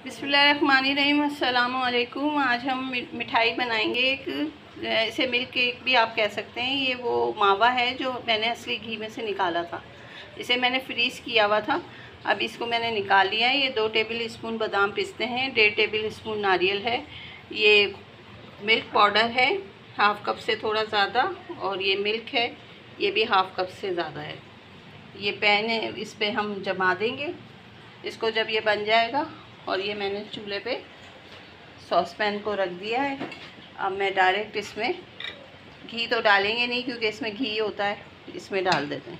बिस्मिल्लाहिर्रहमानिर्रहीम। अस्सलाम वालेकुम। आज हम मिठाई बनाएंगे एक, इसे मिल्क केक भी आप कह सकते हैं। ये वो मावा है जो मैंने असली घी में से निकाला था। इसे मैंने फ्रीज़ किया हुआ था, अब इसको मैंने निकाल लिया है। ये 2 टेबल स्पून बादाम पिस्ते हैं, 1.5 टेबल स्पून नारियल है, ये मिल्क पाउडर है हाफ़ कप से थोड़ा ज़्यादा, और ये मिल्क है, ये भी हाफ़ कप से ज़्यादा है। ये पैन है, इस पे हम जमा देंगे इसको जब ये बन जाएगा। और ये मैंने चूल्हे पे सॉस पैन को रख दिया है। अब मैं डायरेक्ट इसमें घी तो डालेंगे नहीं क्योंकि इसमें घी होता है, इसमें डाल देते हैं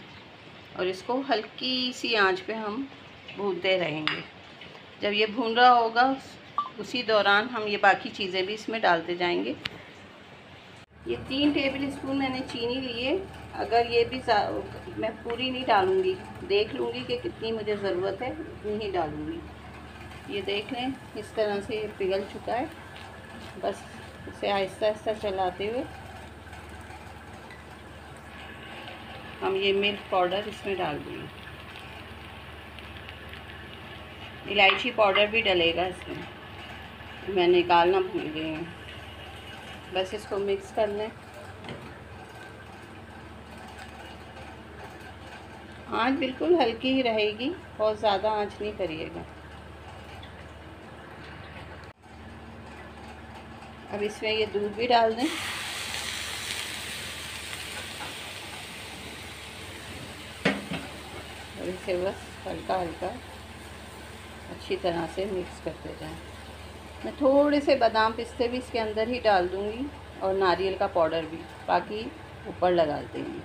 और इसको हल्की सी आंच पे हम भूनते रहेंगे। जब ये भून रहा होगा उसी दौरान हम ये बाकी चीज़ें भी इसमें डालते जाएंगे। ये 3 टेबल स्पून मैंने चीनी ली है। अगर ये भी मैं पूरी नहीं डालूँगी, देख लूँगी कि कितनी मुझे ज़रूरत है, उतनी ही डालूँगी। ये देख लें, इस तरह से पिघल चुका है। बस इसे आहिस्ता आहिस्ता चलाते हुए हम ये मिल्क पाउडर इसमें डाल देंगे। इलायची पाउडर भी डलेगा इसमें, मैं निकालना भूल गई हूँ। बस इसको मिक्स कर लें। आँच बिल्कुल हल्की ही रहेगी, बहुत ज़्यादा आँच नहीं करिएगा। अब इसमें ये दूध भी डाल दें। और इसे बस हल्का हल्का अच्छी तरह से मिक्स करते जाएं। मैं थोड़े से बादाम पिस्ते भी इसके अंदर ही डाल दूंगी और नारियल का पाउडर भी, बाकी ऊपर लगा देंगे।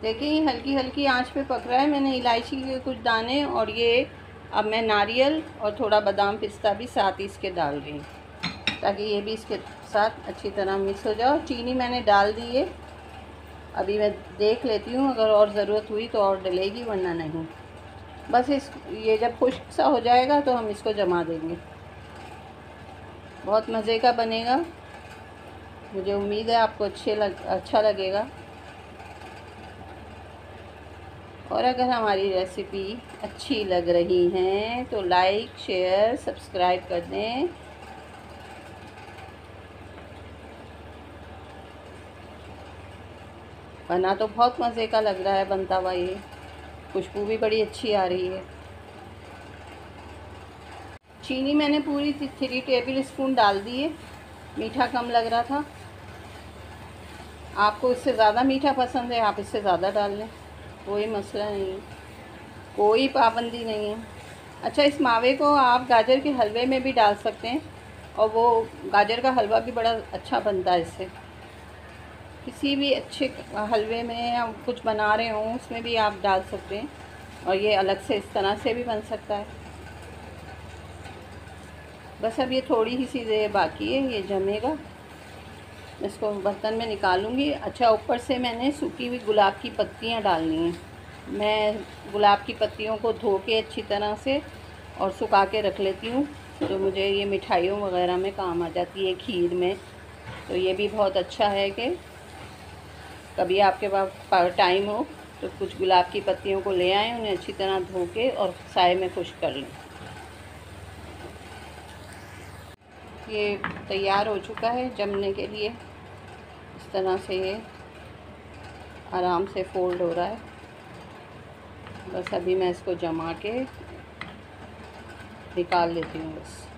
देखिए हल्की हल्की आंच पे पक रहा है। मैंने इलायची के कुछ दाने और ये अब मैं नारियल और थोड़ा बादाम पिस्ता भी साथ ही इसके डाल रही हूँ ताकि ये भी इसके साथ अच्छी तरह मिक्स हो जाए। चीनी मैंने डाल दी है, अभी मैं देख लेती हूँ, अगर और ज़रूरत हुई तो और डलेगी वरना नहीं। बस ये जब खुश्क सा हो जाएगा तो हम इसको जमा देंगे। बहुत मज़े का बनेगा, मुझे उम्मीद है आपको अच्छा लगेगा। और अगर हमारी रेसिपी अच्छी लग रही है तो लाइक शेयर सब्सक्राइब कर दें। बना तो बहुत मज़े का लग रहा है बनता हुआ, ये खुशबू भी बड़ी अच्छी आ रही है। चीनी मैंने पूरी 3 टेबल स्पून डाल दी है, मीठा कम लग रहा था। आपको इससे ज़्यादा मीठा पसंद है आप इससे ज़्यादा डाल लें, कोई मसला नहीं है, कोई पाबंदी नहीं है। अच्छा, इस मावे को आप गाजर के हलवे में भी डाल सकते हैं और वो गाजर का हलवा भी बड़ा अच्छा बनता है इससे। किसी भी अच्छे हलवे में या कुछ बना रहे हों उसमें भी आप डाल सकते हैं और ये अलग से इस तरह से भी बन सकता है। बस अब ये थोड़ी ही सी देर बाकी है, ये जमेगा। मैं इसको बर्तन में निकालूंगी। अच्छा, ऊपर से मैंने सूखी हुई गुलाब की पत्तियां डालनी हैं। मैं गुलाब की पत्तियों को धो के अच्छी तरह से और सुखा के रख लेती हूँ, तो मुझे ये मिठाइयों वगैरह में काम आ जाती है, खीर में। तो ये भी बहुत अच्छा है कि कभी आपके पास टाइम हो तो कुछ गुलाब की पत्तियों को ले आएँ, उन्हें अच्छी तरह धो के और साए में खुश्क कर लें। ये तैयार हो चुका है जमने के लिए। इस तरह से ये आराम से फोल्ड हो रहा है। बस अभी मैं इसको जमा के निकाल लेती हूँ बस,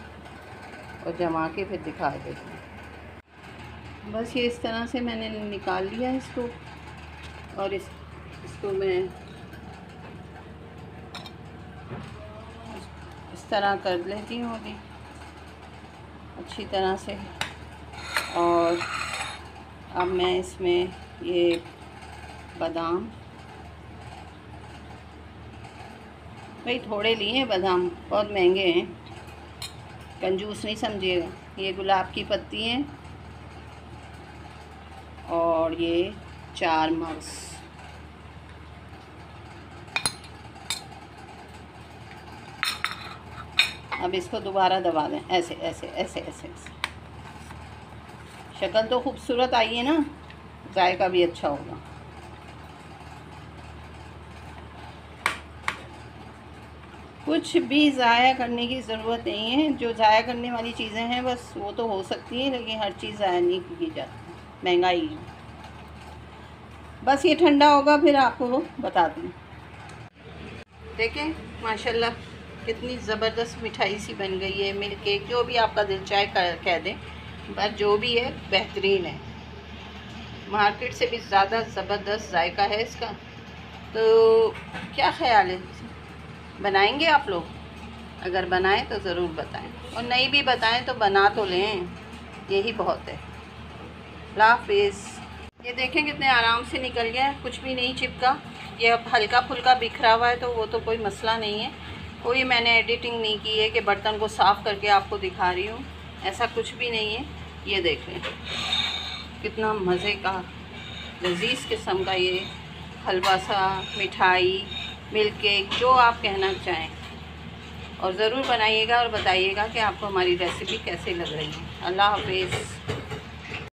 और जमा के फिर दिखा देती हूँ। बस ये इस तरह से मैंने निकाल लिया इसको, और इसको मैं इस तरह कर लेती हूँ अभी अच्छी तरह से। और अब मैं इसमें ये बादाम, भाई थोड़े लिए हैं बादाम, बहुत महंगे हैं, कंजूस नहीं समझिएगा। ये गुलाब की पत्ती हैं और ये 4 मगज़। अब इसको दोबारा दबा दें, ऐसे ऐसे ऐसे ऐसे ऐसे। शक्ल तो खूबसूरत आई है ना, जायका भी अच्छा होगा। कुछ भी ज़ाया करने की ज़रूरत नहीं है। जो ज़ाया करने वाली चीज़ें हैं बस वो तो हो सकती है, लेकिन हर चीज़ ज़ाया नहीं की जाती, महंगाई। बस ये ठंडा होगा फिर आपको वो बताती हूँ। देखें माशाल्लाह कितनी ज़बरदस्त मिठाई सी बन गई है। मिल्क केक जो भी आपका दिल चाहे कह दें, पर जो भी है बेहतरीन है, मार्केट से भी ज़्यादा ज़बरदस्त जायका है इसका। तो क्या ख्याल है, बनाएंगे आप लोग? अगर बनाएं तो ज़रूर बताएं, और नहीं भी बताएं तो बना तो लें, यही बहुत है। अल्लाह हाफिज़। ये देखें कितने आराम से निकल गया है, कुछ भी नहीं चिपका। ये अब हल्का फुल्का बिखरा हुआ है तो वो तो कोई मसला नहीं है। कोई मैंने एडिटिंग नहीं की है कि बर्तन को साफ़ करके आपको दिखा रही हूँ, ऐसा कुछ भी नहीं है। ये देख लें कितना मज़े का लजीज़ किस्म का ये हलवा सा, मिठाई, मिल्क केक, जो आप कहना चाहें। और ज़रूर बनाइएगा और बताइएगा कि आपको हमारी रेसिपी कैसे लग रही है। अल्लाह हाफिज़।